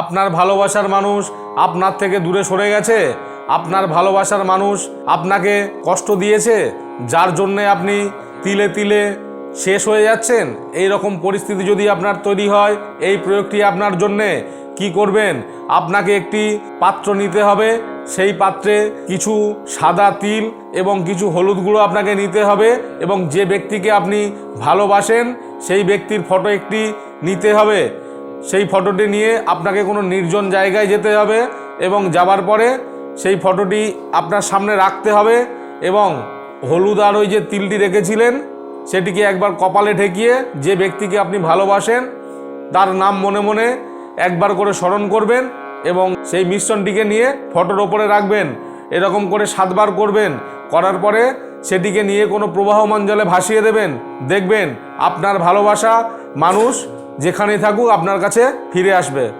আপনার ভালোবাসার মানুষ আপনার থেকে দূরে সরে গেছে, আপনার ভালোবাসার মানুষ আপনাকে কষ্ট দিয়েছে, যার জন্যে আপনি তিলে তিলে শেষ হয়ে যাচ্ছেন। এই রকম পরিস্থিতি যদি আপনার তৈরি হয়, এই প্রয়োগটি আপনার জন্যে কি করবেন? আপনাকে একটি পাত্র নিতে হবে, সেই পাত্রে কিছু সাদা তিল এবং কিছু হলুদ গুঁড়ো আপনাকে নিতে হবে এবং যে ব্যক্তিকে আপনি ভালোবাসেন সেই ব্যক্তির ফটো একটি নিতে হবে। সেই ফটোটি নিয়ে আপনাকে কোনো নির্জন জায়গায় যেতে হবে এবং যাবার পরে সেই ফটোটি আপনার সামনে রাখতে হবে এবং হলুদ আর ওই যে তিলটি রেখেছিলেন সেটিকে একবার কপালে ঠেকিয়ে যে ব্যক্তিকে আপনি ভালোবাসেন তার নাম মনে মনে একবার করে স্মরণ করবেন এবং সেই মিশ্রণটিকে নিয়ে ফটোর ওপরে রাখবেন। এরকম করে 7 বার করবেন। করার পরে সেটিকে নিয়ে কোনো প্রবাহমান জলে ভাসিয়ে দেবেন। দেখবেন আপনার ভালোবাসা মানুষ যেখানেই থাকুক আপনার কাছে ফিরে আসবে।